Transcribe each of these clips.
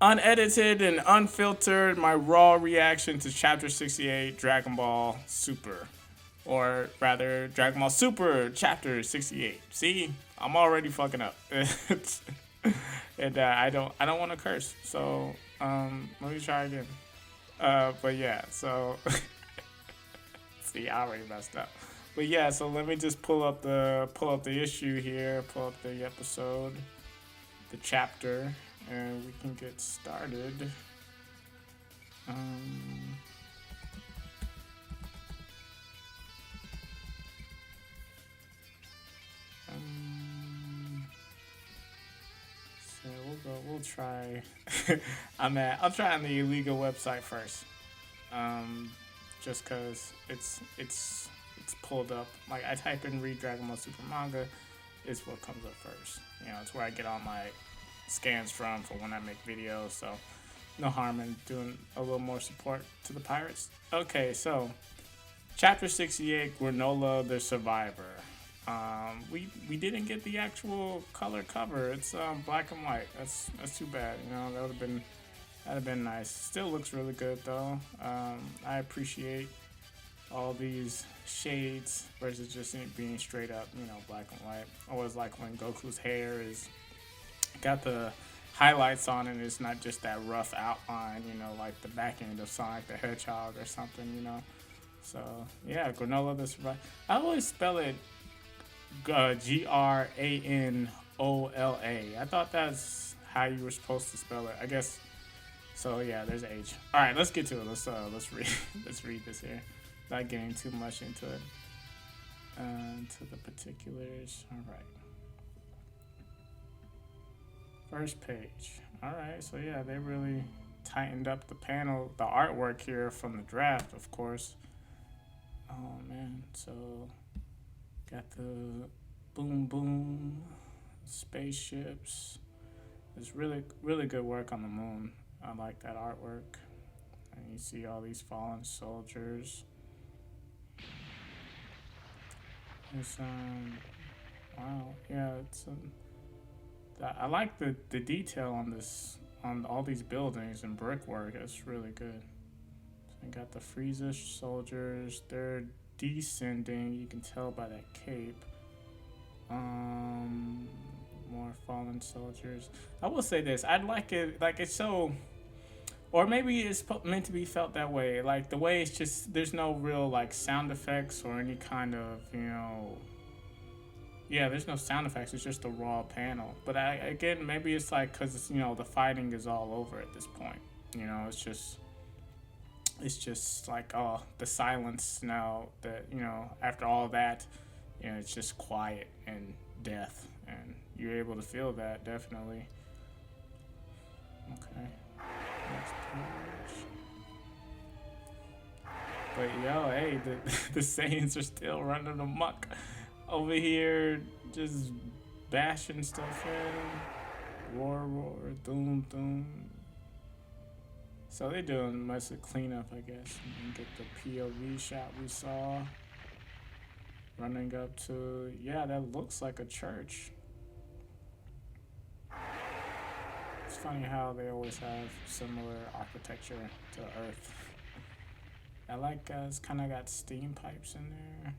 unedited and unfiltered, my raw reaction to Chapter 68 Dragon Ball Super. Or rather, Dragon Ball Super Chapter 68. See, I'm already fucking up. And I don't want to curse. So, let me try again. But yeah, so see, I already messed up. But yeah, so let me just pull up the issue here, pull up the episode, the chapter, and we can get started. Um, um, so we'll go. We'll try. I'll try on the illegal website first. Um, just cause it's pulled up. Like I type in read Dragon Ball Super manga, is what comes up first. You know, it's where I get all my scans from for when I make videos. So no harm in doing a little more support to the pirates. Okay, so Chapter 68, Granolah The Survivor. We didn't get the actual color cover. It's black and white. That's too bad. You know, that'd have been nice. Still looks really good though. I appreciate all these shades versus just it being straight up, black and white. I always like when Goku's hair is got the highlights on it. It's not just that rough outline, like the back end of Sonic the Hedgehog or something. So yeah, Granolah the Survivor. I always spell it Granola. I thought that's how you were supposed to spell it. I guess so. Yeah, there's H. All right, let's get to it. Let's read let's read this here. Not getting too much into it. To the particulars. All right. First page. All right. So yeah, they really tightened up the panel, the artwork here from the draft, of course. Oh man. So got the boom boom spaceships. It's really good work on the moon. I like that artwork. And you see all these fallen soldiers. It's wow, yeah, I like the detail on this on all these buildings and brickwork. It's really good. So you got the Frieza soldiers. They're descending. You can tell by that cape. Um, More fallen soldiers. I will say this. I'd like it. Like it's so. Or maybe it's meant to be felt that way. Like the way it's just there's no real like sound effects or any kind of yeah, there's no sound effects. It's just a raw panel. But again, maybe it's like because the fighting is all over at this point. It's just like the silence now that after all that, it's just quiet and death, and you're able to feel that definitely. Okay, next page. But yo, hey, the Saiyans are still running amok over here, just bashing stuff in. Roar, roar, doom, doom. So they're doing much of cleanup, I guess. And get the POV shot we saw. Running up to, yeah, that looks like a church. It's funny how they always have similar architecture to Earth. I like it's kind of got steam pipes in there.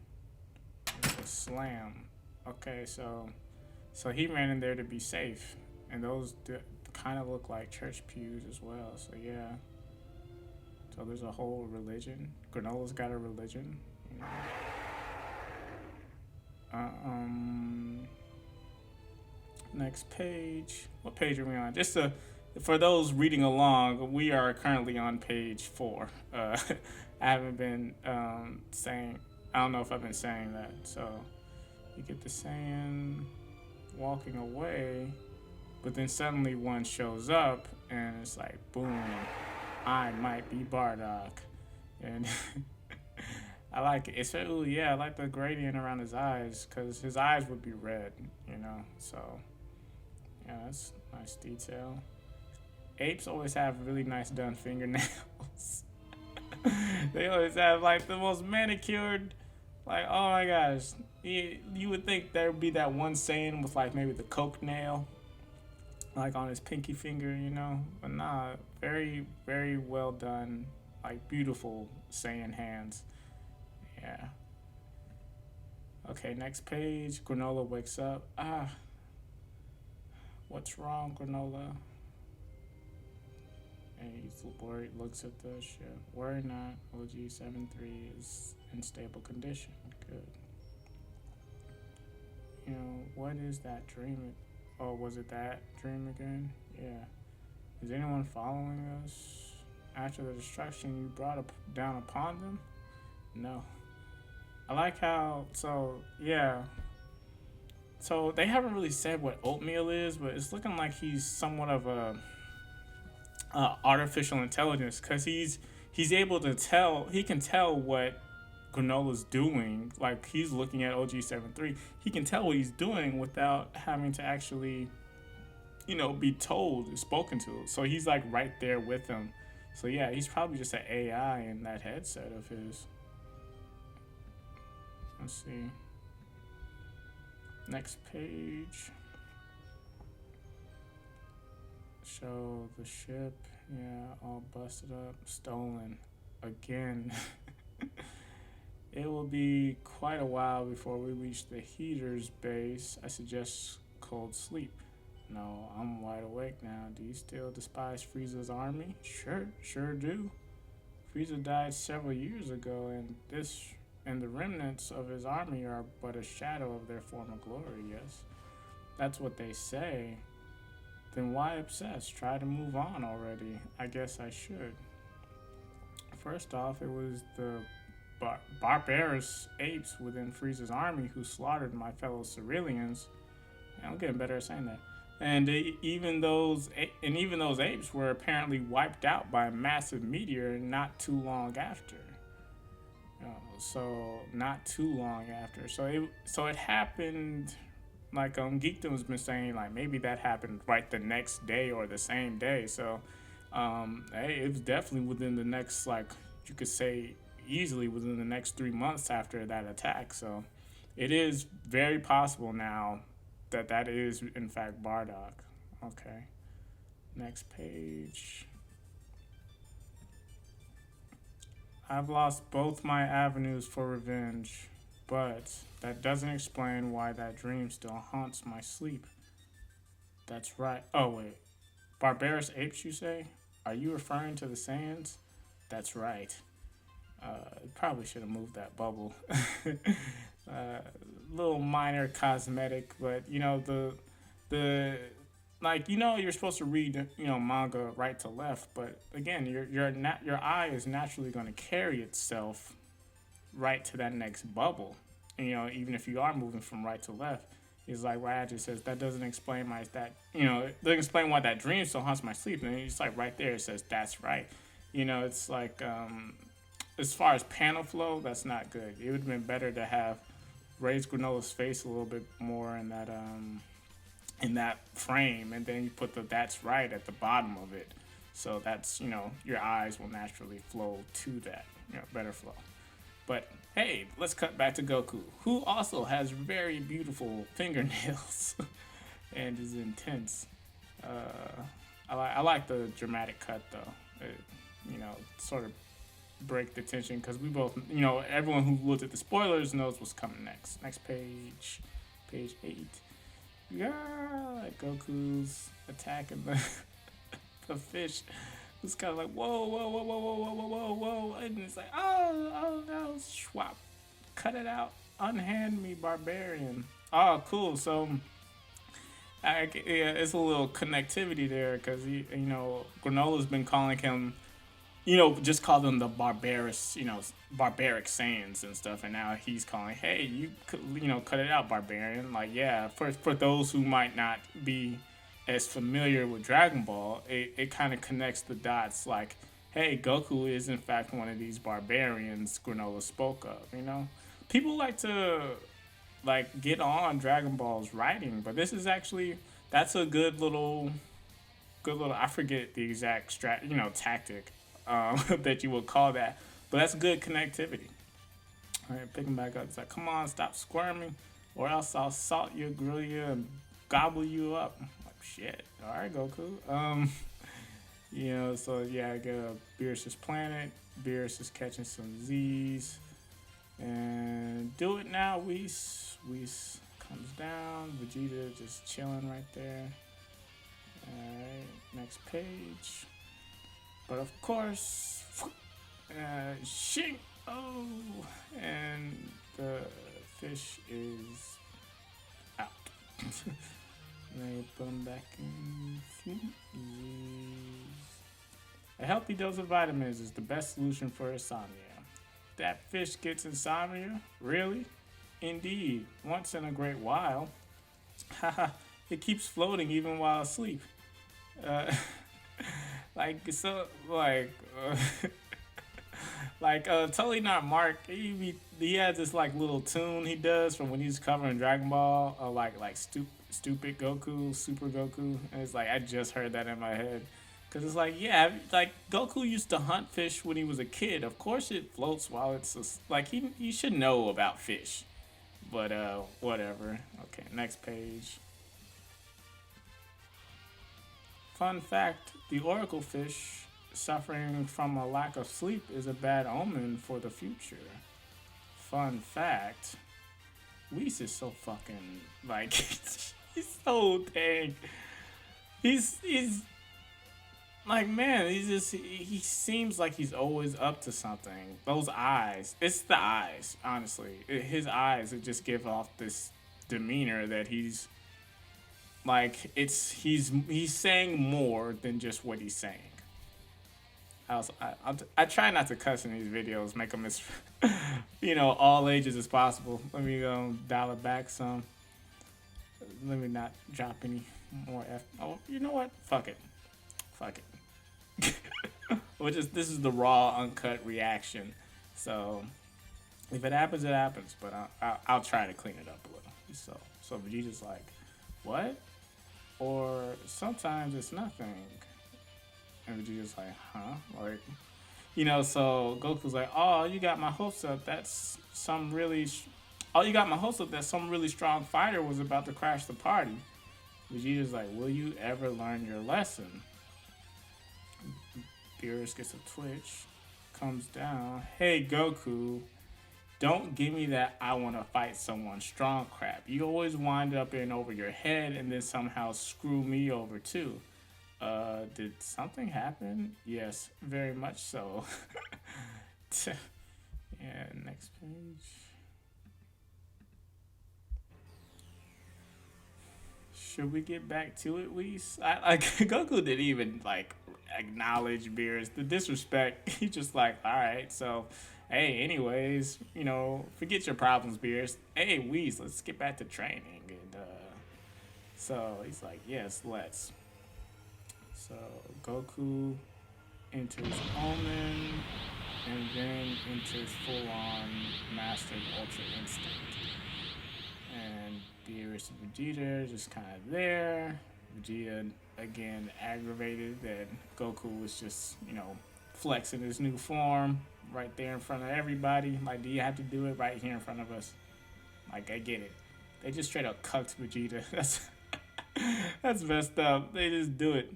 There's a slam. Okay, so he ran in there to be safe, and those kind of look like church pews as well. So yeah. So there's a whole religion. Granola's got a religion. You know. Next page. What page are we on? Just for those reading along, we are currently on page 4. I haven't been saying. I don't know if I've been saying that. So you get the saying walking away, but then suddenly one shows up, and it's like boom, I might be Bardock, and I like it. It's yeah, I like the gradient around his eyes because his eyes would be red. So yeah, that's nice detail. Apes always have really nice done fingernails. They always have like the most manicured. Like, oh my gosh, you would think there would be that one saying with like maybe the coke nail, like on his pinky finger, you know. But nah, very very well done, like beautiful Saiyan hands. Yeah. Okay, next page. Granolah wakes up. Ah, what's wrong, Granolah? And he's worried. Looks at the ship. Worry not. OG-73 is in stable condition. Good. You know, what is that dream? Oh, was it that dream again? Yeah. Is anyone following us? After the destruction you brought down upon them? No. I like how, so, yeah. So they haven't really said what oatmeal is, but it's looking like he's somewhat of a artificial intelligence because he's able to tell, he can tell what Granola's doing. Like he's looking at OG-73, he can tell what he's doing without having to actually, you know, be told, spoken to. So he's like right there with him. So yeah, he's probably just an AI in that headset of his. Let's see. Next page. Show the ship. Yeah, all busted up, stolen again. It will be quite a while before we reach the heater's base. I suggest cold sleep. No, I'm wide awake now. Do you still despise Frieza's army? Sure do. Frieza died several years ago, and the remnants of his army are but a shadow of their former glory, yes. That's what they say. Then why obsess? Try to move on already. I guess I should. First off, it was the barbarous apes within Frieza's army who slaughtered my fellow Cerealians. I'm getting better at saying that. And even those apes were apparently wiped out by a massive meteor not too long after. So not too long after. So it happened. Like Geekdom's been saying, like maybe that happened right the next day or the same day. So, hey, it was definitely within the next, like you could say, easily within the next 3 months after that attack. So, it is very possible now that that is in fact Bardock. Okay, next page. I've lost both my avenues for revenge, but that doesn't explain why that dream still haunts my sleep. That's right. Oh, wait. Barbarous apes, you say? Are you referring to the Saiyans? That's right. Probably should have moved that bubble. Little minor cosmetic, but you know the like you know you're supposed to read manga right to left, but again your eye is naturally going to carry itself right to that next bubble. And, even if you are moving from right to left, it's like Rad just says that doesn't explain it doesn't explain why that dream still haunts my sleep. And it's like right there it says that's right. It's like as far as panel flow, that's not good. It would have been better to have raised Granola's face a little bit more in that frame, and then you put the "that's right" at the bottom of it. So that's your eyes will naturally flow to that, better flow. But hey, let's cut back to Goku, who also has very beautiful fingernails and is intense. I like the dramatic cut though. It, sort of break the tension because we both, everyone who looked at the spoilers knows what's coming next. Next page, page 8. Yeah, Goku's attacking the fish. It's kind of like whoa, and it's like oh no, swap, cut it out, unhand me, barbarian. Oh, cool. So, yeah, it's a little connectivity there because Granola's been calling him, just called them the barbaric Saiyans and stuff, and now he's calling, hey, you could, cut it out, barbarian. Like, yeah, for those who might not be as familiar with Dragon Ball, it kind of connects the dots. Like, hey, Goku is in fact one of these barbarians Granolah spoke of. People like to get on Dragon Ball's writing, but this is actually that's a good little I forget the exact tactic that you would call that, but that's good connectivity. All right, pick him back up. It's like, come on, stop squirming, or else I'll salt you, grill you, and gobble you up. I'm like, shit. All right, Goku. So yeah, I go Beerus's planet. Beerus is catching some Z's. And do it now, Whis. Whis comes down. Vegeta just chilling right there. Alright, next page. But of course, shink! Oh! And the fish is out. They put him back in. A healthy dose of vitamins is the best solution for insomnia. That fish gets insomnia? Really? Indeed, once in a great while. Haha, it keeps floating even while asleep. Uh, like, totally not Mark. He has this like little tune he does from when he's covering Dragon Ball, stupid Goku, Super Goku, and it's like I just heard that in my head. Cause it's like, yeah, like Goku used to hunt fish when he was a kid. Of course, it floats while like he should know about fish, but whatever. Okay, next page. Fun fact: the Oracle fish suffering from a lack of sleep is a bad omen for the future. Fun fact: Whis is so fucking like he's so dang. He's like, man, he seems like he's always up to something. Those eyes, it's the eyes, honestly. His eyes it just give off this demeanor that he's like he's saying more than just what he's saying. I try not to cuss in these videos, make them as all ages as possible. Let me dial it back some. Let me not drop any more f. Oh, you know what? Fuck it. This is the raw, uncut reaction. So if it happens, it happens. But I'll try to clean it up a little. So Vegeta's like, what? Or sometimes it's nothing. And Vegeta's like, huh? Like, so Goku's like, oh, you got my hopes up. You got my hopes up that some really strong fighter was about to crash the party. Vegeta's like, will you ever learn your lesson? Beerus gets a twitch, comes down. Hey, Goku, don't give me that I want to fight someone strong crap. You always wind up in over your head and then somehow screw me over too. Did something happen? Yes, very much so. Yeah, next page. Should we get back to it, Whis? Goku didn't even like acknowledge Beerus. The disrespect. He just like, all right, so, hey, anyways, forget your problems, Beerus. Hey, Whis, let's get back to training. And so he's like, yes, let's. So Goku enters Omen, and then enters full-on Mastered Ultra Instinct. And Beerus and Vegeta just kind of there. Vegeta again aggravated that Goku was just flexing his new form right there in front of everybody. Like, do you have to do it right here in front of us? Like, I get it. They just straight up cucked Vegeta. That's messed up. They just do it.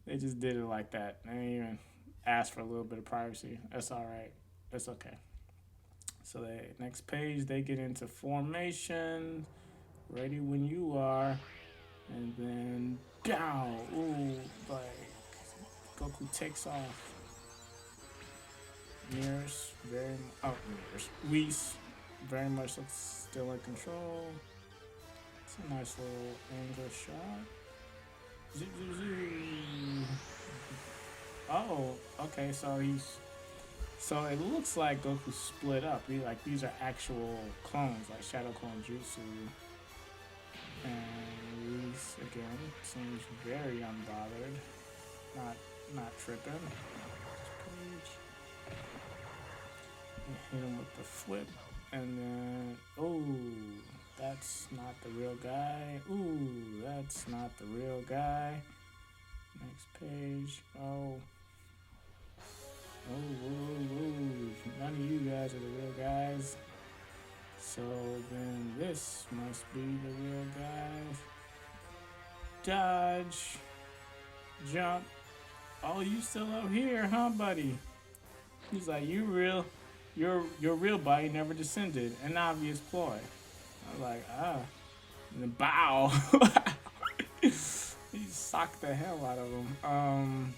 They just did it like that. They didn't even ask for a little bit of privacy. That's all right. That's okay. So next page, they get into formation. Ready when you are. And then down. Ooh, like Goku takes off. Whis very much looks still in control. It's a nice little angle shot. Oh, okay, so it looks like Goku split up. These are actual clones, like Shadow Clone Jutsu. And Whis again seems very unbothered. Not tripping. Hit him with the flip. And then that's not the real guy. Ooh, that's not the real guy. Next page. Oh, none of you guys are the real guys. So then this must be the real guys. dodge, jump. Oh, you still out here, huh, buddy? He's like, you real, your real body never descended. An obvious ploy. I was like, ah, and then bow. He socked the hell out of him.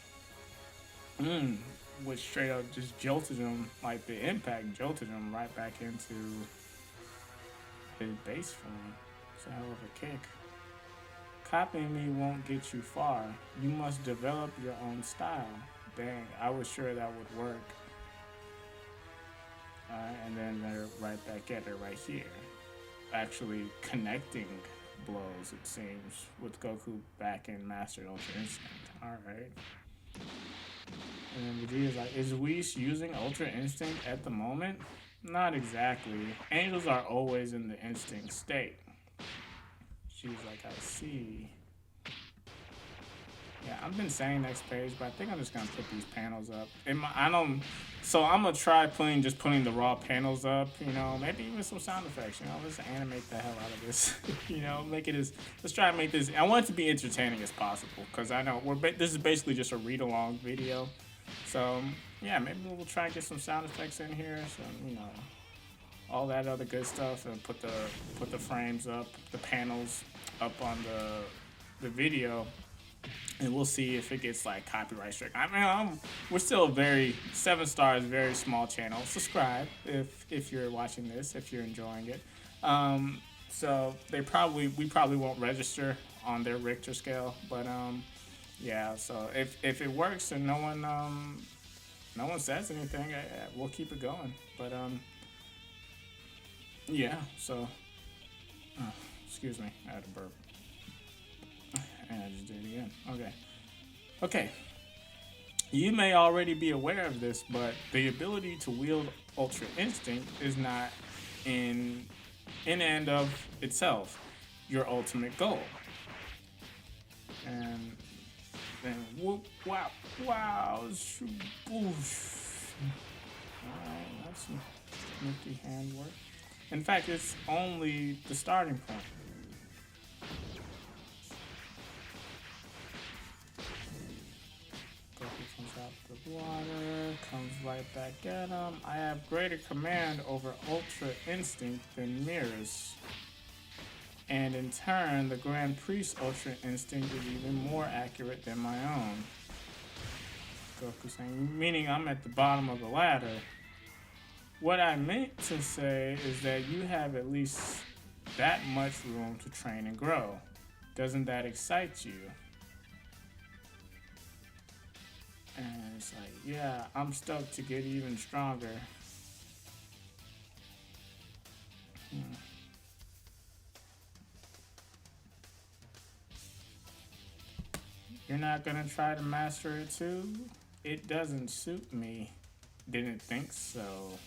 Mm, which straight up just jolted him, like the impact jolted him right back into his base form. It's a hell of a kick. Copying me won't get you far. You must develop your own style. Dang, I was sure that would work. And then they're right back at it right here. Actually connecting blows, it seems, with Goku back in Mastered Ultra Instinct. Alright. And then Vegeta's like, is Whis using Ultra Instinct at the moment? Not exactly. Angels are always in the instinct state. She's like, I see. Yeah, I've been saying next page, but I think I'm just gonna put these panels up. I don't. So I'm gonna try putting the raw panels up. You know, maybe even some sound effects. You know, let's animate the hell out of this. You know, make it as. Let's try to make this. I want it to be entertaining as possible because I know this is basically just a read along video. So yeah, maybe we'll try to get some sound effects in here. Some all that other good stuff, and put the frames up, the panels up on the video. And we'll see if it gets like copyright strict. I mean, we're still a very 7 stars, very small channel. Subscribe if you're watching this, if you're enjoying it. So we probably won't register on their Richter scale, but yeah. So if it works and no one says anything, we'll keep it going. But yeah. So excuse me, I had a burp. And I just did it again. Okay. You may already be aware of this, but the ability to wield Ultra Instinct is not in and of itself your ultimate goal. And then whoop, wow, shoo, boosh. Alright, that's some nifty handwork. In fact, it's only the starting point. Comes out the water, comes right back at him. I have greater command over Ultra Instinct than Mirror's. And in turn, the Grand Priest's Ultra Instinct is even more accurate than my own. Goku saying, meaning I'm at the bottom of the ladder. What I meant to say is that you have at least that much room to train and grow. Doesn't that excite you? And it's like, yeah, I'm stoked to get even stronger. You're not gonna try to master it too? It doesn't suit me. Didn't think so.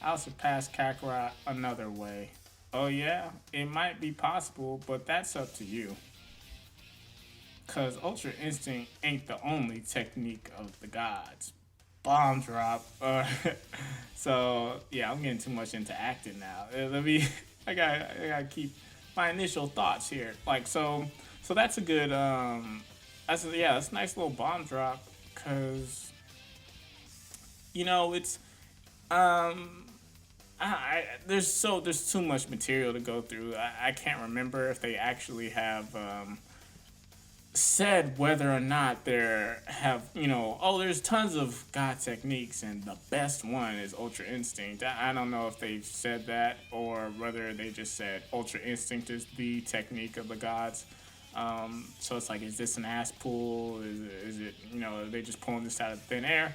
I'll surpass Kakarot another way. Oh yeah? It might be possible, but that's up to you. Cause Ultra Instinct ain't the only technique of the gods. Bomb drop. So yeah, I'm getting too much into acting now. I gotta keep my initial thoughts here. Like so that's a good that's a nice little bomb drop. Cause it's there's too much material to go through. I can't remember if they actually have said whether or not there's tons of god techniques and the best one is Ultra Instinct. I don't know if they've said that or whether they just said Ultra Instinct is the technique of the gods. So it's like, is this an ass pull? Is it are they just pulling this out of thin air?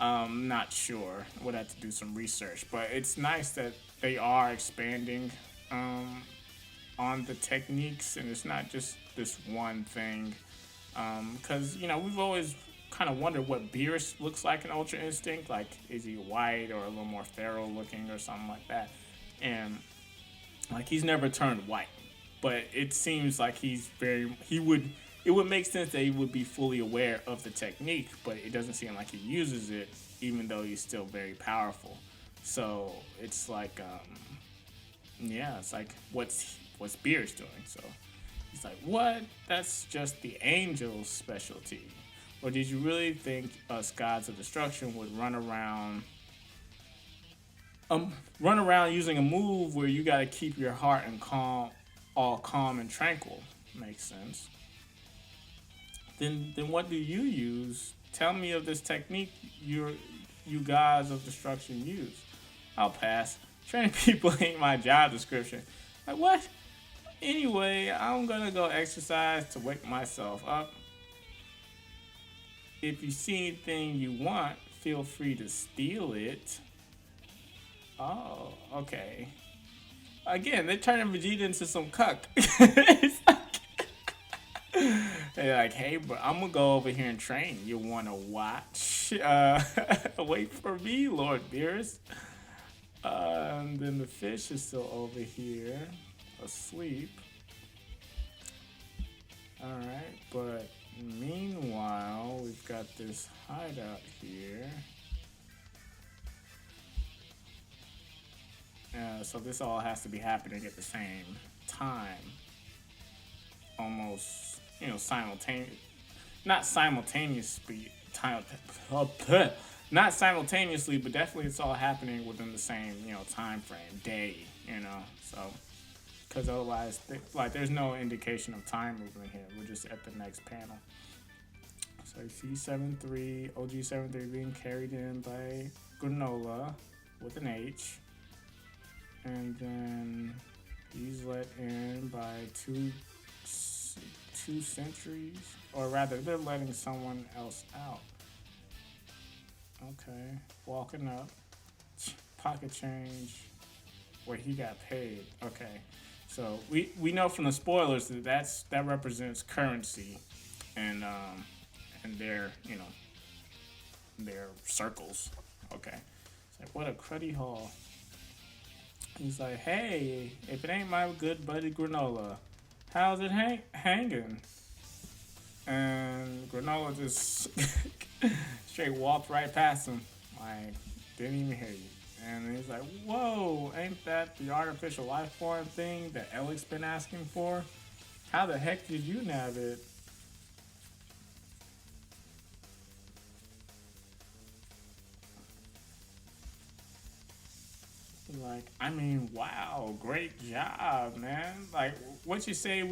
Not sure. Would have to do some research, but it's nice that they are expanding on the techniques, and it's not just this one thing. Because we've always kind of wondered what Beerus looks like in Ultra Instinct. Like, is he white or a little more feral looking or something like that? And like, he's never turned white, but it seems like it would make sense that he would be fully aware of the technique, but it doesn't seem like he uses it, even though he's still very powerful. So it's like, it's like, what's Beerus doing? So He's like, what? That's just the angel's specialty. Or did you really think us gods of destruction would run around using a move where you gotta keep your heart and all calm and tranquil? Makes sense. Then what do you use? Tell me of this technique you gods of destruction use. I'll pass. Training people ain't my job description. Like what? Anyway, I'm gonna go exercise to wake myself up. If you see anything you want, feel free to steal it. Oh, okay. Again, they're turning Vegeta into some cuck. It's like, they're like, hey, but I'm gonna go over here and train. You wanna watch? Wait for me, Lord Beerus. And then the fish is still over here, asleep. Alright, but meanwhile, we've got this hideout here. So this all has to be happening at the same time. Almost, simultaneous. Not simultaneously. Not simultaneously, but definitely it's all happening within the same, time frame, day, So, because otherwise, there's no indication of time movement here. We're just at the next panel. So you see 7-3, OG 7-3 being carried in by Granolah with an H. And then he's let in by two centuries, or rather, they're letting someone else out. Okay, walking up, pocket change, where he got paid. Okay, so we know from the spoilers that represents currency, and their their circles. Okay, it's like what a cruddy haul. He's like, hey, if it ain't my good buddy Granolah, how's it hanging? And Granolah just straight walked right past him. Like, didn't even hear you. And he's like, whoa, ain't that the artificial life form thing that Ellic's been asking for? How the heck did you nab it? Like, I mean, wow, great job, man. Like, what you say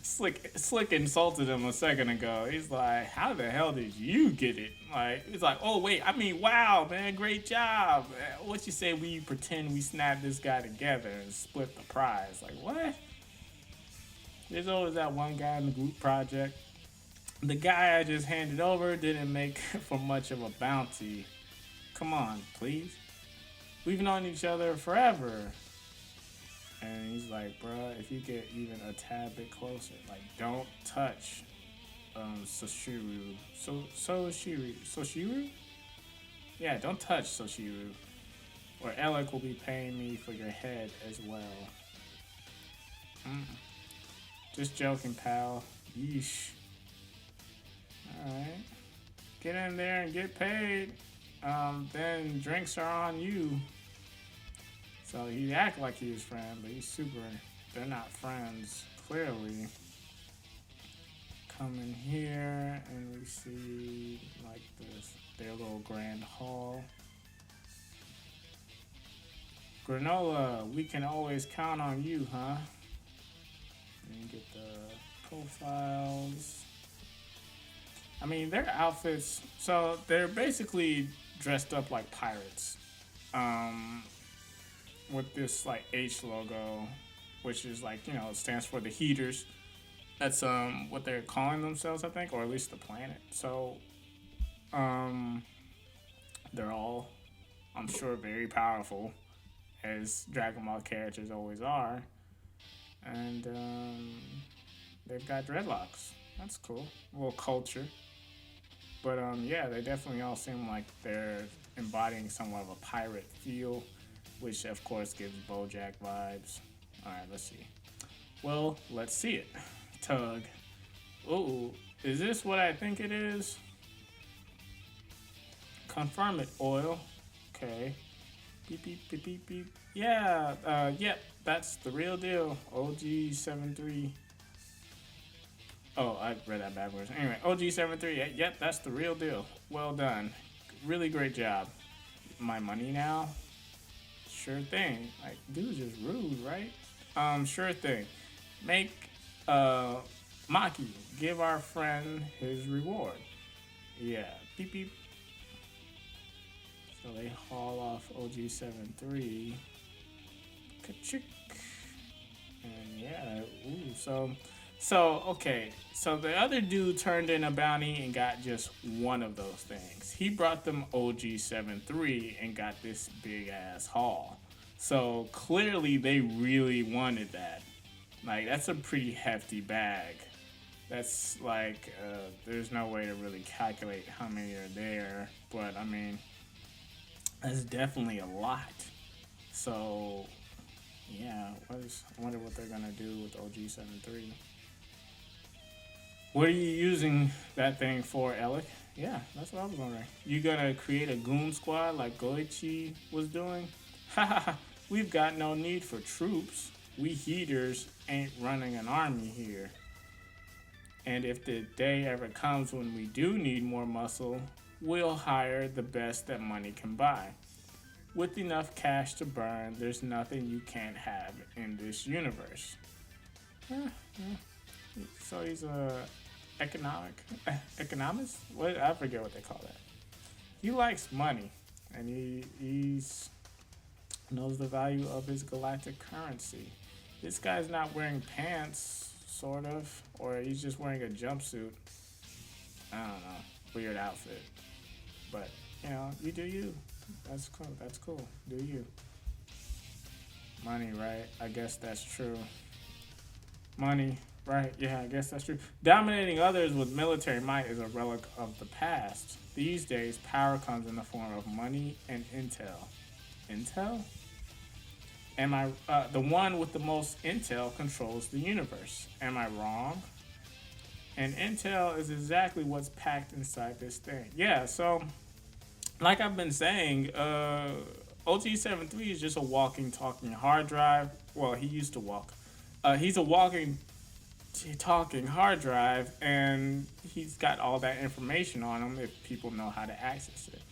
Slick insulted him a second ago. He's like, how the hell did you get it? Like, he's like, oh, wait, I mean, wow, man, great job. What you say we pretend we snapped this guy together and split the prize? Like, what? There's always that one guy in the group project. The guy I just handed over didn't make for much of a bounty. Come on, please. We've known each other forever. And he's like, bruh, if you get even a tad bit closer, like, don't touch Soshiru. Soshiru? Yeah, don't touch Soshiru. Or Alec will be paying me for your head as well. Just joking, pal. Yeesh. Alright. Get in there and get paid. Then drinks are on you. So he act like he was friend, but they're not friends, clearly. Come in here and we see like their little grand hall. Granolah, we can always count on you, huh? And you get the profiles. I mean, their outfits, so they're basically dressed up like pirates. With this like H logo, which is like, it stands for the Heaters. That's what they're calling themselves, I think, or at least the planet. So they're all, I'm sure, very powerful, as Dragon Ball characters always are. And they've got dreadlocks. That's cool. A little culture. But yeah, they definitely all seem like they're embodying somewhat of a pirate feel, which of course gives BoJack vibes. Alright, let's see. Well, let's see it. Tug. Ooh, is this what I think it is? Confirm it, Oil. Okay. Beep, beep, beep, beep, beep. Yeah, yep, that's the real deal. OG 7-3. Oh, I read that backwards. Anyway, OG73. Yep, that's the real deal. Well done. Really great job. My money now? Sure thing. Like, dude's just rude, right? Sure thing. Make uh Maki give our friend his reward. Yeah. Beep beep. So they haul off OG73. Ka-chick. And yeah, ooh, so okay. So the other dude turned in a bounty and got just one of those things. He brought them OG73 and got this big ass haul. So clearly they really wanted that. Like that's a pretty hefty bag. That's like there's no way to really calculate how many are there, but I mean that's definitely a lot. So yeah, I wonder what they're gonna do with OG73. What are you using that thing for, Alec? Yeah, that's what I was wondering. You gonna create a goon squad like Goichi was doing? Haha, we've got no need for troops. We heaters ain't running an army here. And if the day ever comes when we do need more muscle, we'll hire the best that money can buy. With enough cash to burn, there's nothing you can't have in this universe. Huh, so he's a economist. What I forget what they call that. He likes money, and he's knows the value of his galactic currency. This guy's not wearing pants, sort of, or he's just wearing a jumpsuit. I don't know, weird outfit. But you know, you do you. That's cool. That's cool. Do you? Money, right? I guess that's true. Money, right? Yeah, I guess that's true. Dominating others with military might is a relic of the past. These days, power comes in the form of money and intel. Intel? Am I the one with the most intel controls the universe? Am I wrong? And intel is exactly what's packed inside this thing. Yeah, so like I've been saying, OG73 is just a walking, talking hard drive. Well, he used to walk. He's a walking, talking hard drive, and he's got all that information on him if people know how to access it.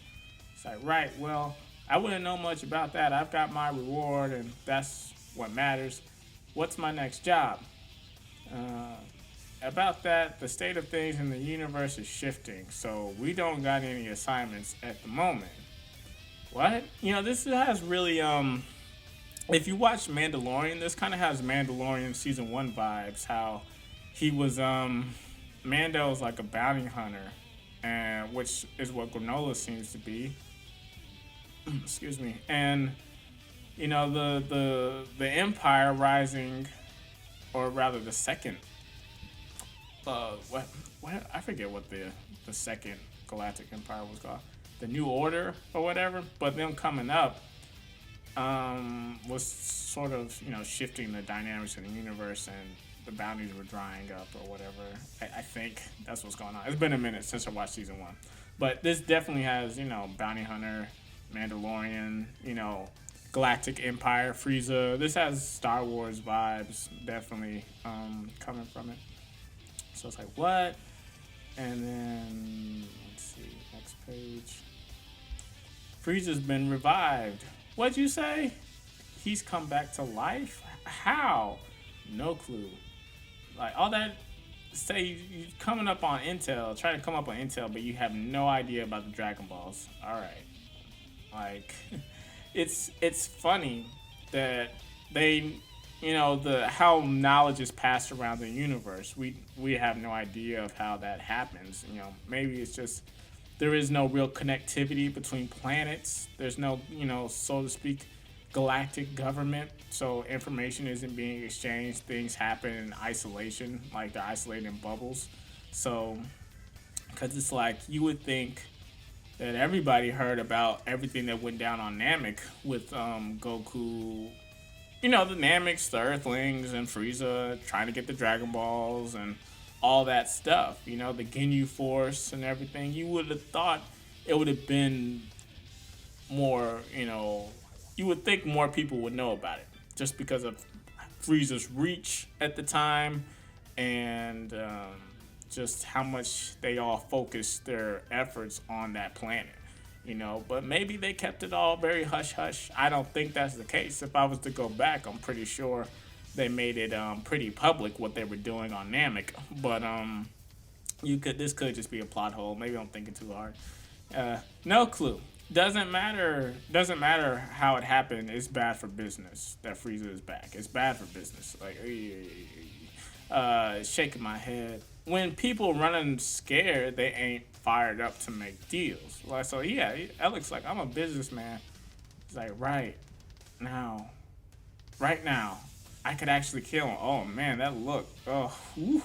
It's like, right, well, I wouldn't know much about that. I've got my reward, and that's what matters. What's my next job? About that, the state of things in the universe is shifting, so we don't got any assignments at the moment. What? You know, this has really if you watch Mandalorian, this kind of has Mandalorian season 1 vibes, how he was Mando was like a bounty hunter, and which is what Granolah seems to be. Excuse me. And you know, the Empire rising, or rather the second what I forget what the second Galactic Empire was called, the New Order or whatever. But them coming up was sort of, you know, shifting the dynamics in the universe, and the boundaries were drying up or whatever. I think that's what's going on. It's been a minute since I watched season 1, but this definitely has, you know, bounty hunter, Mandalorian, you know, Galactic Empire, Frieza. This has Star Wars vibes definitely coming from it. So it's like, what? And then, let's see, next page. Frieza's been revived. What'd you say? He's come back to life? How? No clue. Like, all that, say you coming up on Intel, trying to come up on Intel, but you have no idea about the Dragon Balls. Alright. Like, it's funny that they, you know, the how knowledge is passed around the universe. We have no idea of how that happens. You know, maybe it's just there is no real connectivity between planets. There's no, you know, so to speak, galactic government. So information isn't being exchanged. Things happen in isolation, like they're isolated in bubbles. So, because it's like you would think that everybody heard about everything that went down on Namek with Goku, you know, the Nameks, the Earthlings, and Frieza trying to get the Dragon Balls and all that stuff. You know, the Ginyu Force and everything. You would have thought it would have been more, you know, you would think more people would know about it just because of Frieza's reach at the time and just how much they all focused their efforts on that planet. But maybe they kept it all very hush hush. I don't think that's the case. If I was to go back, I'm pretty sure they made it pretty public what they were doing on Namek. But this could just be a plot hole. Maybe I'm thinking too hard. No clue. Doesn't matter how it happened. It's bad for business that Frieza is back. It's bad for business. Like, shaking my head. When people running scared, they ain't fired up to make deals. Like, so yeah, Alex like, I'm a businessman. He's like, now, right now, I could actually kill him. Oh man, that look. Oh, whew,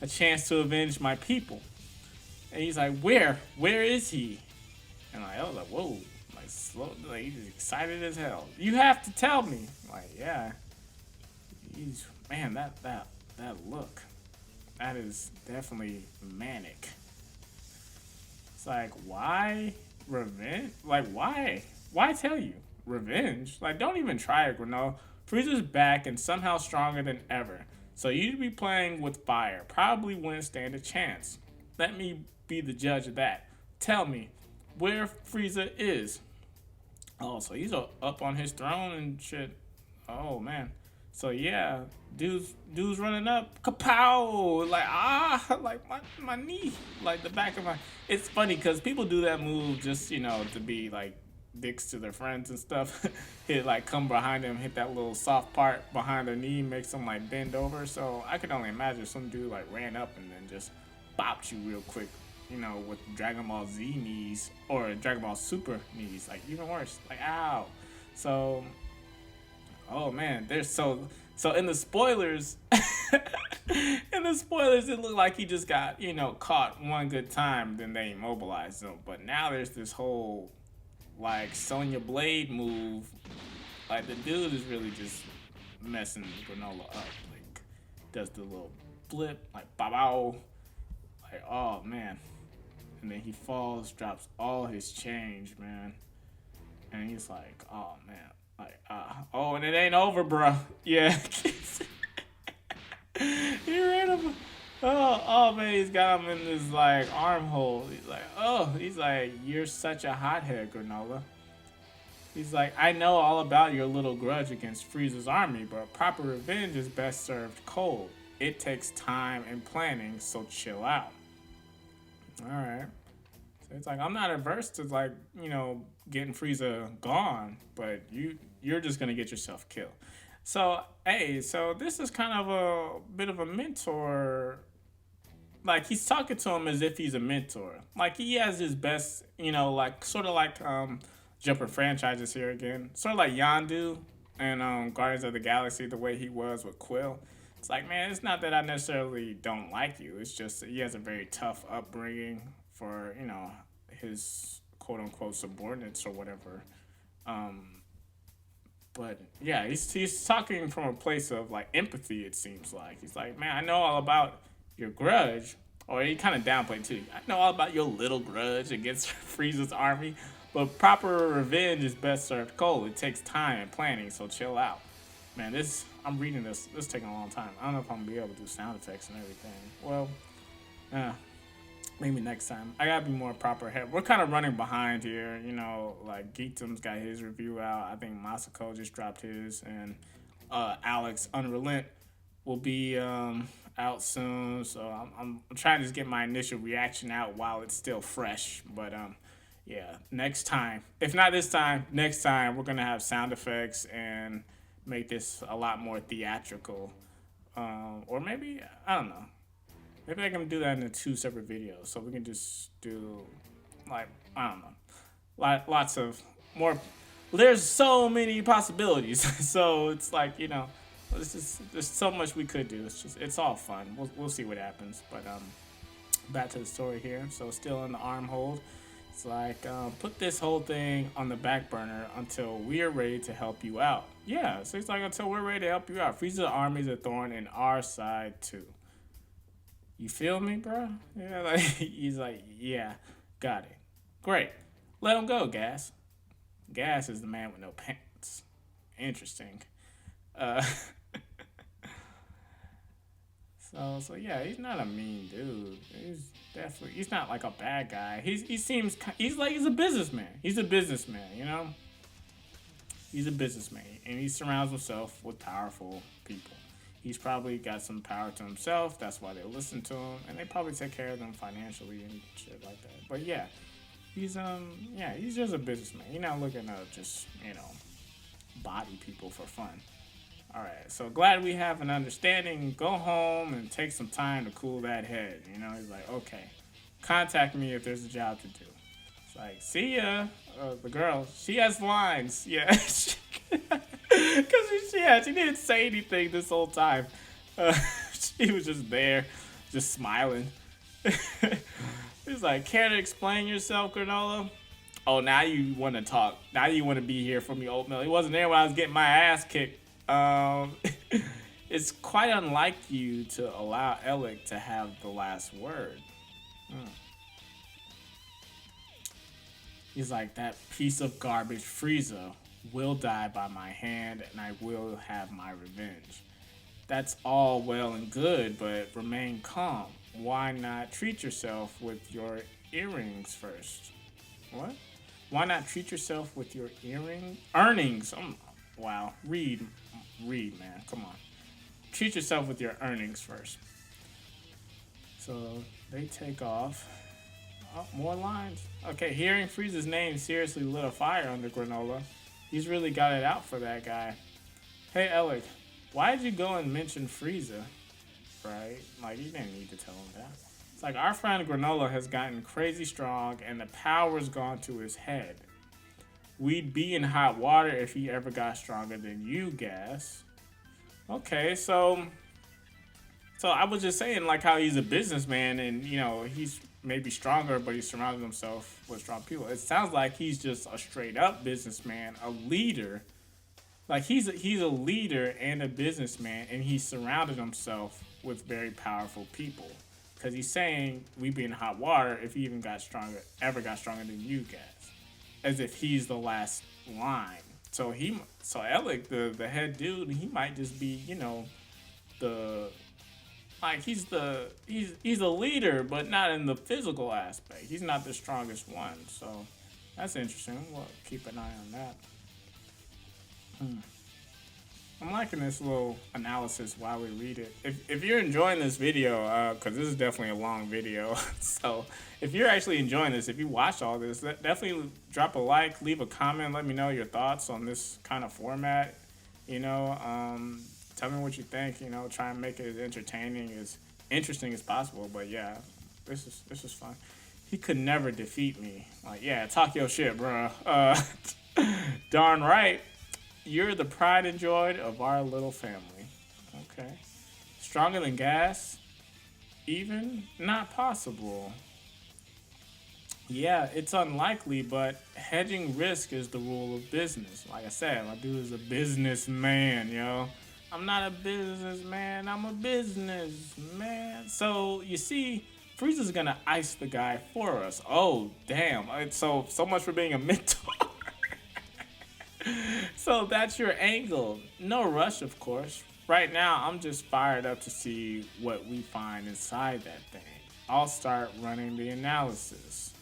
a chance to avenge my people. And he's like, where is he? And I was like, whoa, like slow, like he's excited as hell. You have to tell me. Like, yeah, man, that look, that is definitely manic. It's like, why revenge? Like, why? Why tell you revenge? Like, don't even try it, Granolah. Frieza's back and somehow stronger than ever. So you'd be playing with fire. Probably wouldn't stand a chance. Let me be the judge of that. Tell me where Frieza is. Oh, so he's up on his throne and shit. Oh man. So yeah, dude's running up. Kapow! Like like my knee, like the back of my. It's funny because people do that move just to be like dicks to their friends and stuff. Hit like come behind them, hit that little soft part behind their knee, makes them like bend over. So I could only imagine some dude like ran up and then just bopped you real quick. With Dragon Ball Z knees or Dragon Ball Super knees, like even worse, like ow. So, oh man, there's so in the spoilers, it looked like he just got caught one good time, then they immobilized him. But now there's this whole like Sonya Blade move, like the dude is really just messing Granolah up, like does the little flip, like bow, like oh man. And then he falls, drops all his change, man. And he's like, oh, man. Like, oh, and it ain't over, bro. Yeah. He ran him. Oh, man, he's got him in this, like, armhole. He's like, you're such a hothead, Granolah. He's like, I know all about your little grudge against Frieza's army, but proper revenge is best served cold. It takes time and planning, so chill out. All right. So it's like I'm not averse to like getting Frieza gone, but you're just gonna get yourself killed. So so this is kind of a bit of a mentor. Like he's talking to him as if he's a mentor. Like he has his best, like sort of like Jumper franchises here again, sort of like Yondu and Guardians of the Galaxy, the way he was with Quill. It's like, man, it's not that I necessarily don't like you. It's just that he has a very tough upbringing for, his quote unquote subordinates or whatever. But yeah, he's talking from a place of like empathy, it seems like. He's like, man, I know all about your grudge. Or he kind of downplayed too. I know all about your little grudge against Frieza's army. But proper revenge is best served cold. It takes time and planning, so chill out. Man, I'm reading this. This is taking a long time. I don't know if I'm gonna be able to do sound effects and everything. Well, maybe next time. I gotta be more proper ahead. We're kind of running behind here. Like Geekdom's got his review out. I think Masako just dropped his, and Alex Unrelent will be out soon. So I'm trying to just get my initial reaction out while it's still fresh. But yeah, next time, if not this time, next time we're gonna have sound effects and make this a lot more theatrical. Or maybe, I don't know. Maybe I can do that in the 2 separate videos. So we can just do, like, I don't know. Lots of more. There's so many possibilities. So it's like, there's so much we could do. It's all fun. We'll see what happens. But back to the story here. So still in the arm hold. It's like, put this whole thing on the back burner until we're ready to help you out. Yeah, so it's like, until we're ready to help you out. Frieza's army is a thorn in our side, too. You feel me, bro? Yeah, like, he's like, yeah, got it. Great. Let him go, Gas. Gas is the man with no pants. Interesting. So So yeah, he's not a mean dude. He's not like a bad guy. He seems he's a businessman. He's a businessman, you know. He's a businessman, and he surrounds himself with powerful people. He's probably got some power to himself. That's why they listen to him, and they probably take care of them financially and shit like that. But yeah, he's just a businessman. He's not looking to just body people for fun. All right, so glad we have an understanding. Go home and take some time to cool that head. He's like, okay, contact me if there's a job to do. It's like, see ya. The girl, she has lines. Yeah, because she didn't say anything this whole time. Uh, she was just there, just smiling. He's like, care to explain yourself, Granola? Oh, now you want to talk. Now you want to be here for me, oatmeal. He wasn't there when I was getting my ass kicked. It's quite unlike you to allow Alec to have the last word. Hmm. He's like, that piece of garbage Frieza will die by my hand and I will have my revenge. That's all well and good, but remain calm. Why not treat yourself with your earrings first? What? Why not treat yourself with your earnings? Wow. Read, man. Come on. Treat yourself with your earnings first. So they take off. Oh, more lines. Okay, hearing Frieza's name seriously lit a fire under Granola. He's really got it out for that guy. Hey, Alec, why'd you go and mention Frieza? Right? Like, you didn't need to tell him that. It's like, our friend Granola has gotten crazy strong and the power's gone to his head. We'd be in hot water if he ever got stronger than you, Gas. Okay, so I was just saying, like, how he's a businessman and, he's maybe stronger, but he surrounded himself with strong people. It sounds like he's just a straight up businessman, a leader. Like, he's a leader and a businessman, and he surrounded himself with very powerful people. Because he's saying we'd be in hot water if he even ever got stronger than you guys. As if he's the last line. So Alec, the head dude, he might just be, he's a leader, but not in the physical aspect. He's not the strongest one. So that's interesting. We'll keep an eye on that. I'm liking this little analysis while we read it. If you're enjoying this video, because this is definitely a long video, so if you're actually enjoying this, if you watch all this, definitely drop a like, leave a comment, let me know your thoughts on this kind of format. Tell me what you think. Try and make it as entertaining, as interesting as possible. But yeah, this is fun. He could never defeat me. Like, yeah, talk your shit, bro. Darn right. You're the pride and joy of our little family. Okay. Stronger than Gas? Even? Not possible. Yeah, it's unlikely, but hedging risk is the rule of business. Like I said, my dude is a businessman, yo. I'm not a businessman, I'm a businessman. So, you see, Frieza's gonna ice the guy for us. Oh, damn. So much for being a mentor. So that's your angle. No rush, of course. Right now, I'm just fired up to see what we find inside that thing. I'll start running the analysis.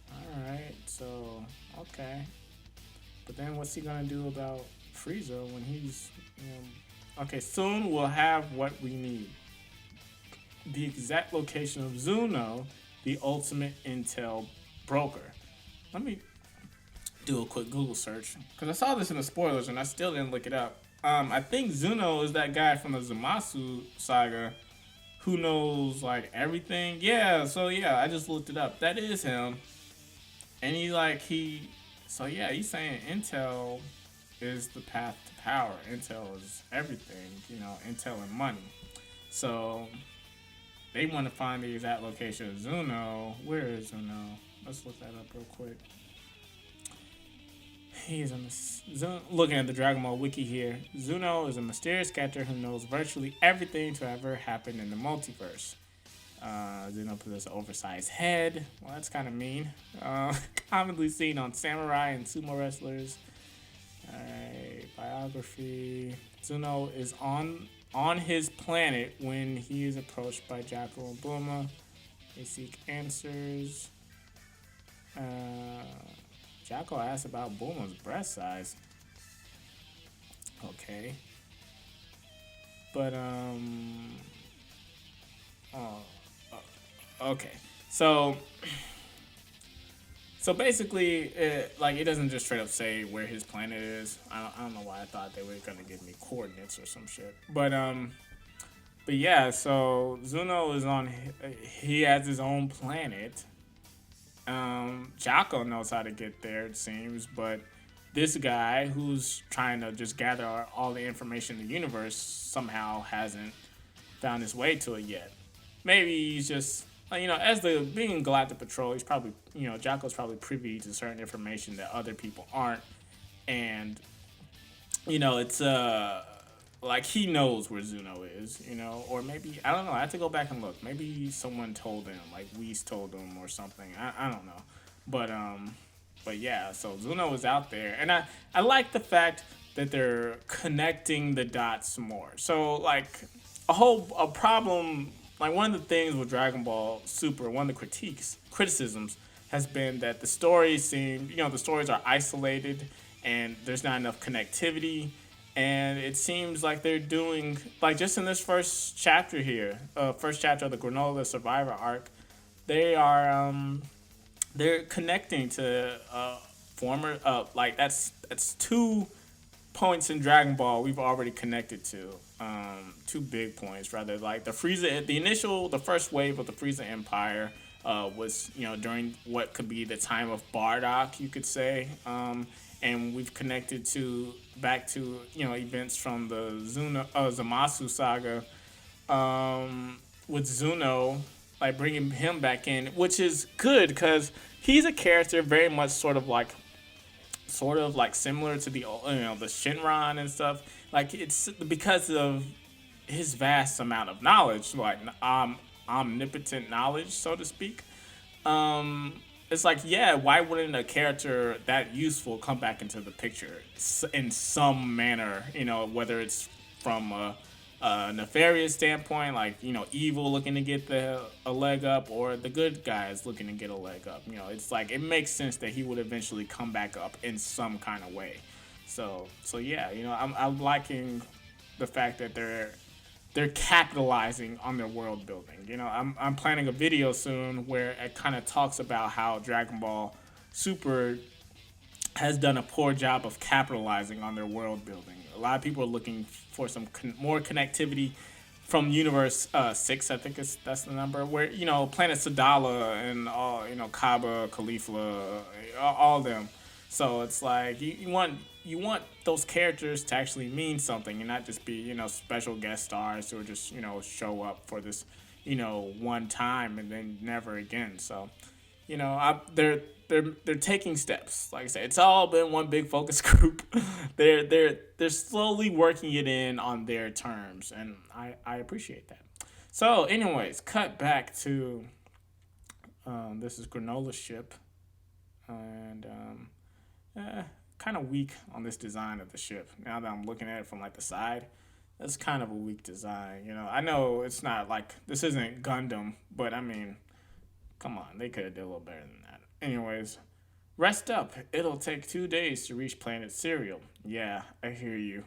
Alright, so, okay. But then what's he gonna do about Frieza when he's, Okay, soon we'll have what we need. The exact location of Zuno, the ultimate intel broker. Let me do a quick Google search, because I saw this in the spoilers and I still didn't look it up. I think Zuno is that guy from the Zamasu saga who knows, like, everything. Yeah, so yeah, I just looked it up. That is him. And he's saying Intel is the path to power. Intel is everything, Intel and money. So they want to find the exact location of Zuno. Where is Zuno? Let's look that up real quick. He is looking at the Dragon Ball wiki here. Zuno is a mysterious character who knows virtually everything to ever happen in the multiverse. Zuno possesses an oversized head. Well, that's kind of mean. Commonly seen on samurai and sumo wrestlers. Alright, biography. Zuno is on on his planet when he is approached by Jackal and Bulma. They seek answers. Uh, Jackal asks about Bulma's breast size. Okay, but oh, okay. So so basically, like it doesn't just straight up say where his planet is. I don't know why I thought they were gonna give me coordinates or some shit. But yeah. So Zuno is on. He has his own planet. Jocko knows how to get there, it seems, but this guy who's trying to just gather all the information in the universe somehow hasn't found his way to it yet. Maybe he's just as the being Galactic Patrol, he's probably Jocko's probably privy to certain information that other people aren't, and it's like he knows where Zuno is, or maybe I don't know. I have to go back and look. Maybe someone told him, like Whis told him or something. I don't know, but yeah. So Zuno is out there, and I like the fact that they're connecting the dots more. So like a problem, like one of the things with Dragon Ball Super, one of the criticisms has been that the stories are isolated and there's not enough connectivity, and it seems like they're doing like just in this first chapter of the Granolah The Survivor arc, they are they're connecting to former like that's two points in Dragon Ball we've already connected to. Two big points rather, like the first wave of the Frieza Empire was during what could be the time of Bardock, you could say. And we've connected to back to events from the Zamasu saga, with Zuno, like bringing him back in, which is good because he's a character very much sort of like similar to the Shinron and stuff. Like it's because of his vast amount of knowledge, like omnipotent knowledge, so to speak. Um, it's like, yeah, why wouldn't a character that useful come back into the picture in some manner? Whether it's from a nefarious standpoint, like evil looking to get a leg up, or the good guys looking to get a leg up. It's like it makes sense that he would eventually come back up in some kind of way. So yeah, I'm liking the fact that they're capitalizing on their world building. I'm planning a video soon where it kind of talks about how Dragon Ball Super has done a poor job of capitalizing on their world building. A lot of people are looking for some more connectivity from Universe 6, I think that's the number, where Planet Sadala and all Kaba, Caulifla, all of them. So it's like you want those characters to actually mean something and not just be special guest stars or just show up for this one time and then never again. So they're taking steps. Like I said, it's all been one big focus group. They're slowly working it in on their terms, and I appreciate that. So, anyways, cut back to this is Granola's ship, and kind of weak on this design of the ship. Now that I'm looking at it from like the side, that's kind of a weak design. I know it's not like this isn't Gundam, but I mean, come on, they could have did a little better than that. Anyways, rest up. It'll take 2 days to reach planet Serial. Yeah, I hear you.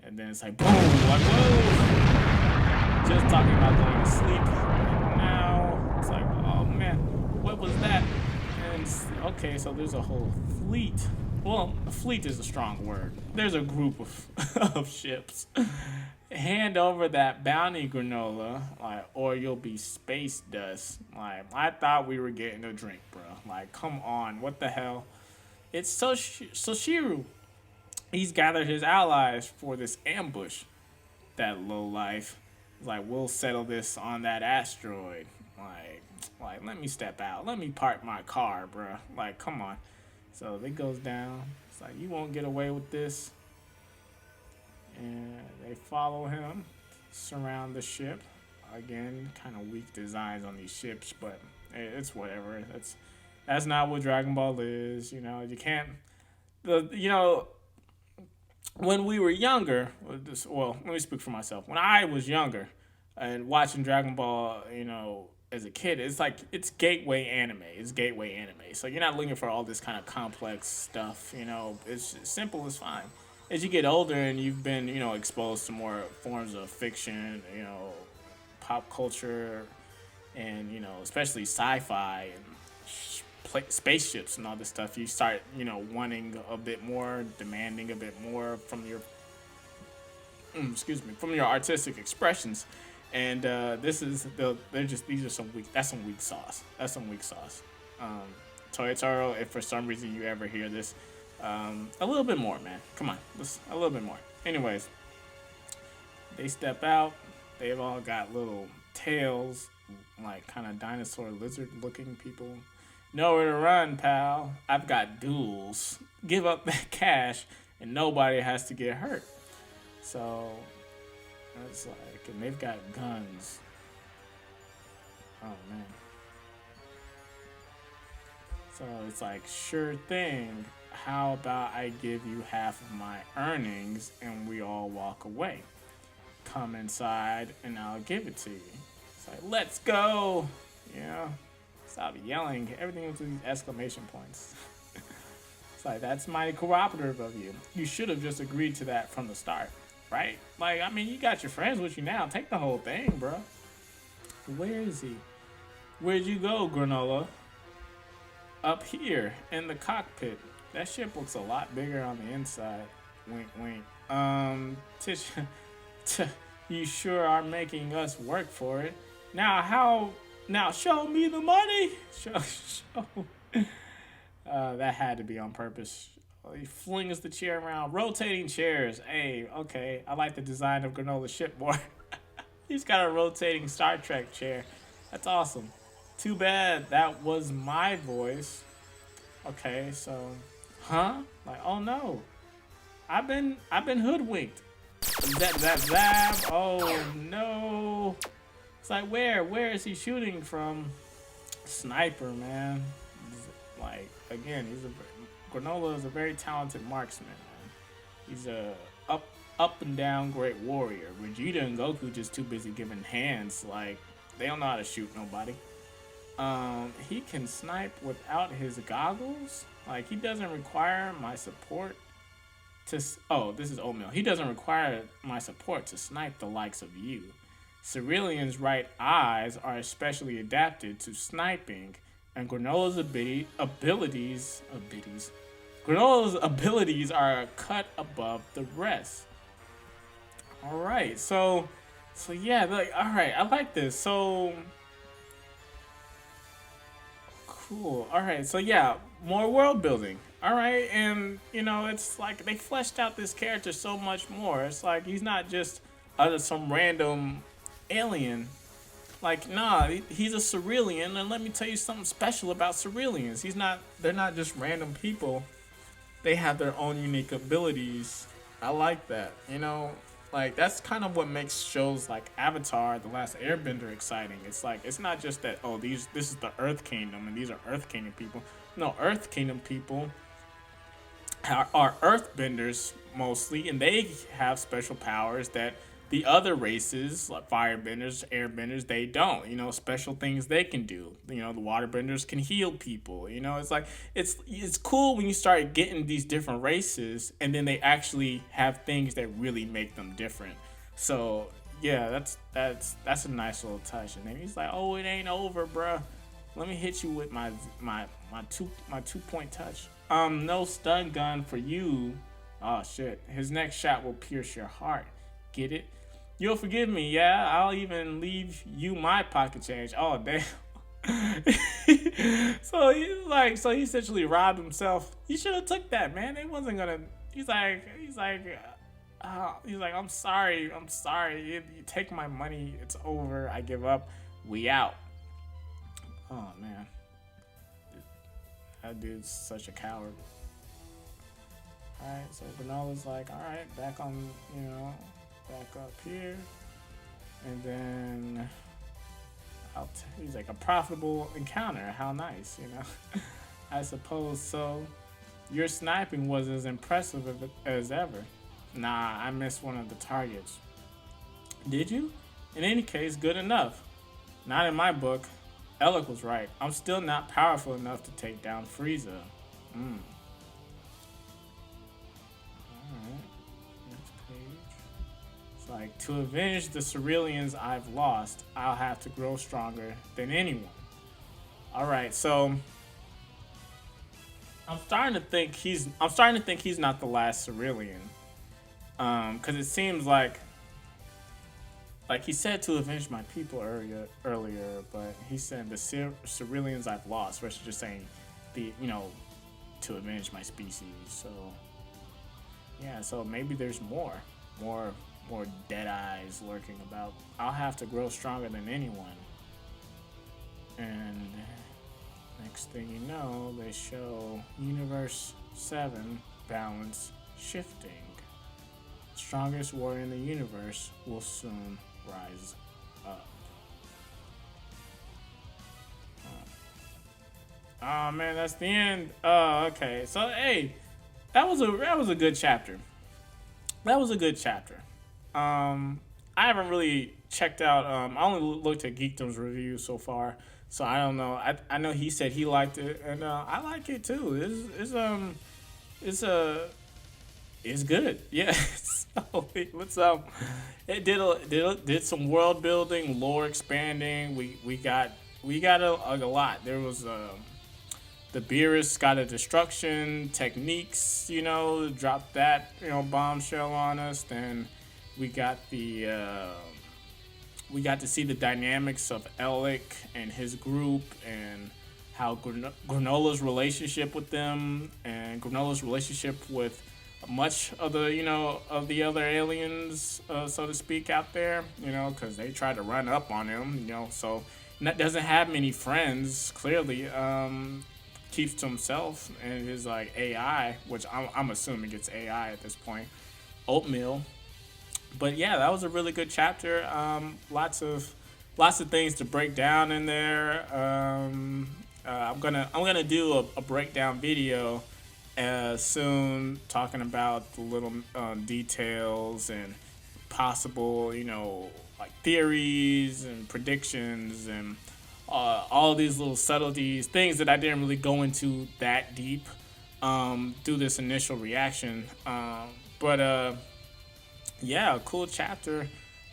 And then it's like boom, like whoa. Just talking about going to sleep. And now it's like, oh man, what was that? And okay, so there's a whole fleet. Well, a fleet is a strong word. There's a group of of ships. Hand over that bounty, Granola, like, or you'll be space dust. Like, I thought we were getting a drink, bro. Like, come on, what the hell? It's Soshiru. He's gathered his allies for this ambush. That low life. Like, we'll settle this on that asteroid. Like, let me step out. Let me park my car, bro. Like, come on. So it goes down. It's like, you won't get away with this. And they follow him, surround the ship. Again, kind of weak designs on these ships, but it's whatever. That's not what Dragon Ball is. You can't. The when we were younger, well, let me speak for myself. When I was younger and watching Dragon Ball, as a kid, it's like it's gateway anime. It's gateway anime. So you're not looking for all this kind of complex stuff. It's simple is fine. As you get older and you've been, exposed to more forms of fiction, pop culture, and especially sci-fi and spaceships and all this stuff, you start wanting a bit more, demanding a bit more from your excuse me, from your artistic expressions. And they're just these are some weak that's some weak sauce. That's some weak sauce. um Toyotaro, if for some reason you ever hear this, a little bit more, man, come on, a little bit more. Anyways, they step out. They've all got little tails, like kind of dinosaur lizard looking people. Nowhere to run, pal. I've got duels. Give up that cash, and nobody has to get hurt. So it's like, and they've got guns. Oh man. So it's like, sure thing. How about I give you half of my earnings and we all walk away? Come inside and I'll give it to you. It's like, let's go. Stop yelling. Everything with these exclamation points. It's like, that's mighty cooperative of you. You should have just agreed to that from the start, right? Like, I mean, you got your friends with you now. Take the whole thing, bro. Where is he? Where'd you go, Granolah? Up here in the cockpit. That ship looks a lot bigger on the inside. Wink, wink. Tish, you sure are making us work for it. Now show me the money. Show. That had to be on purpose. He flings the chair around. Rotating chairs. Hey, okay. I like the design of Granola's ship more. He's got a rotating Star Trek chair. That's awesome. Too bad that was my voice. Okay, so, like, oh no, I've been hoodwinked. Zap. Oh no. It's like, where is he shooting from? Sniper, man. Like, again, Granolah is a very talented marksman, man. He's a up and down great warrior. Vegeta and Goku just too busy giving hands. Like, they don't know how to shoot nobody. He can snipe without his goggles. Like, he doesn't require my support to. Oh, this is oatmeal. He doesn't require my support to snipe the likes of you. Cerulean's right eyes are especially adapted to sniping, and Granola's abilities are cut above the rest. All right, so yeah, like, all right, I like this. So cool. All right, so yeah, more world building. All right, and it's like they fleshed out this character so much more. It's like he's not just some random alien. Like, nah, he's a Cerulean, and let me tell you something special about Ceruleans. They're not just random people. They have their own unique abilities. I like that. Like, that's kind of what makes shows like Avatar, The Last Airbender exciting. It's like, it's not just that, oh, this is the Earth Kingdom and these are Earth Kingdom people. No, Earth Kingdom people are earthbenders mostly, and they have special powers that the other races, like firebenders, airbenders, they don't. Special things they can do. The waterbenders can heal people. It's like it's cool when you start getting these different races, and then they actually have things that really make them different. So yeah, that's a nice little touch. And then he's like, "Oh, it ain't over, bruh. Let me hit you with my 2-point touch. No stun gun for you. Oh shit. His next shot will pierce your heart. Get it? You'll forgive me, yeah? I'll even leave you my pocket change. Oh damn." So he essentially robbed himself. He should have took that, man. It wasn't gonna. He's like, I'm sorry. You take my money. It's over. I give up. We out. Oh man, that dude's such a coward. All right, so Granola's like, all right, back up here, and then he's like, a profitable encounter. How nice, I suppose so. Your sniping was as impressive as ever. Nah, I missed one of the targets. Did you? In any case, good enough. Not in my book. Alec was right. I'm still not powerful enough to take down Frieza. Hmm. Alright. Next page. It's like, to avenge the Ceruleans I've lost, I'll have to grow stronger than anyone. Alright, so I'm starting to think he's not the last Cerulean. Cause it seems like he said to avenge my people earlier, but he said the Ceruleans I've lost versus just saying the to avenge my species. So yeah, so maybe there's more, more dead eyes lurking about. I'll have to grow stronger than anyone. And next thing you know, they show Universe 7 balance shifting. Strongest warrior in the universe will soon rise up. Oh man, that's the end. Oh, okay. So hey, that was a good chapter. That was a good chapter. I haven't really checked out. I only looked at Geekdom's review so far, so I don't know. I know he said he liked it, and I like it too. It's it's good. Yeah. So it did some world building, lore expanding. We got a lot. There was the Beerus got a destruction techniques, dropped that, bombshell on us. Then we got we got to see the dynamics of Elric and his group and how Granola's relationship with them and Granola's relationship with much of the of the other aliens, so to speak, out there, because they tried to run up on him, so doesn't have many friends clearly. Keeps to himself and his like AI, which I'm assuming it's AI at this point. Oatmeal. But yeah, that was a really good chapter. Lots of things to break down in there. I'm gonna do a breakdown video soon, talking about the little details and possible, like theories and predictions and all these little subtleties, things that I didn't really go into that deep through this initial reaction. But yeah, cool chapter.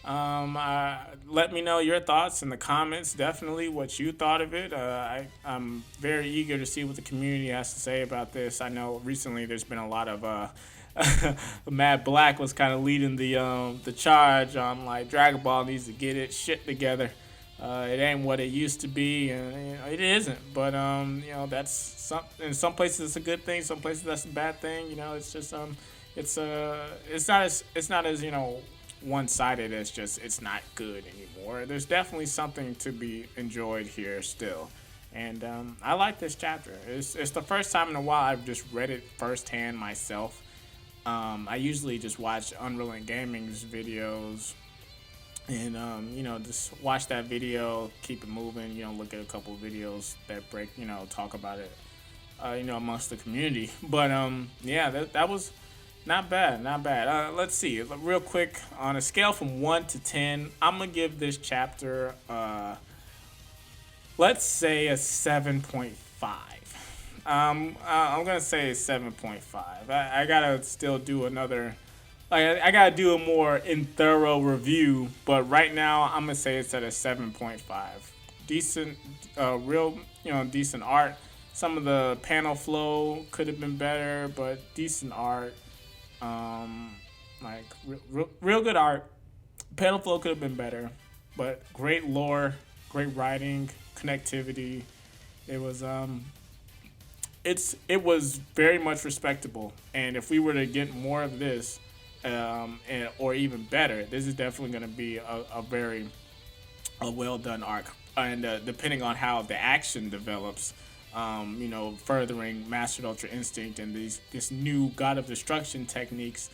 Let me know your thoughts in the comments. Definitely what you thought of it. I'm very eager to see what the community has to say about this. I know recently there's been a lot of Mad Black was kind of leading the charge on like Dragon Ball needs to get its shit together. It ain't what it used to be, and it isn't. But that's in some places it's a good thing. Some places that's a bad thing. It's just it's not as one sided as just it's not good anymore. There's definitely something to be enjoyed here still. And I like this chapter. It's the first time in a while I've just read it firsthand myself. I usually just watch Unreal Gaming's videos and just watch that video, keep it moving. Look at a couple of videos that break, talk about it, amongst the community. But yeah, that was not bad, not bad. Let's see, real quick, on a scale from 1 to 10, I'm gonna give this chapter, let's say a 7.5. I'm gonna say 7.5. I gotta still do another. Like I gotta do a more in thorough review, but right now I'm gonna say it's at a 7.5. Decent, real, decent art. Some of the panel flow could have been better, but decent art. Like real good art. Panel flow could have been better, but great lore, great writing, connectivity. It was it was very much respectable, and if we were to get more of this, or even better, this is definitely going to be a very well done arc, and depending on how the action develops, furthering Mastered Ultra Instinct and this new God of Destruction techniques.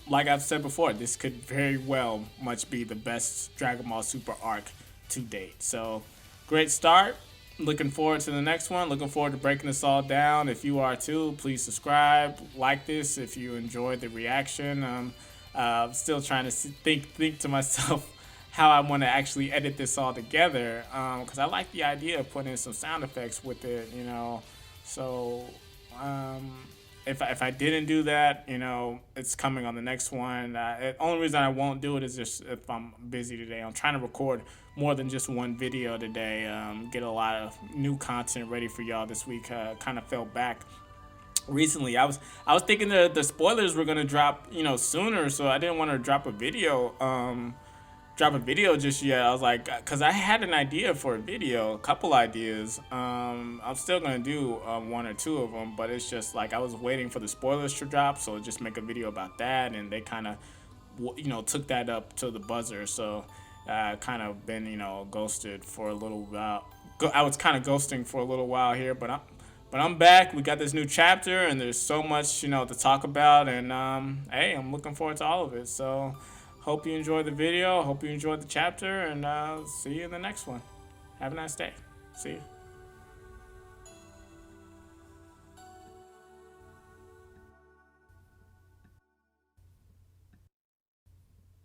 Like I've said before, this could very well much be the best Dragon Ball Super arc to date. So, great start. looking forward to the next one. Looking forward to breaking this all down. If you are too, please subscribe, like this if you enjoyed the reaction. I'm still trying to think to myself how I want to actually edit this all together, because I like the idea of putting some sound effects with it, So um, if I didn't do that, it's coming on the next one. The only reason I won't do it is just if I'm busy today. I'm trying to record more than just one video today. Get a lot of new content ready for y'all this week. Kind of fell back recently. I was thinking the spoilers were gonna drop sooner, so I didn't want to drop a video just yet. I was like, because I had an idea for a video, a couple ideas. I'm still gonna do one or two of them, but it's just like I was waiting for the spoilers to drop, so just make a video about that, and they kind of, took that up to the buzzer. So kind of been ghosted for a little while. I was kind of ghosting for a little while here, but I'm back. We got this new chapter, and there's so much to talk about, and hey, I'm looking forward to all of it. So hope you enjoyed the video. Hope you enjoyed the chapter, and see you in the next one. Have a nice day. See you.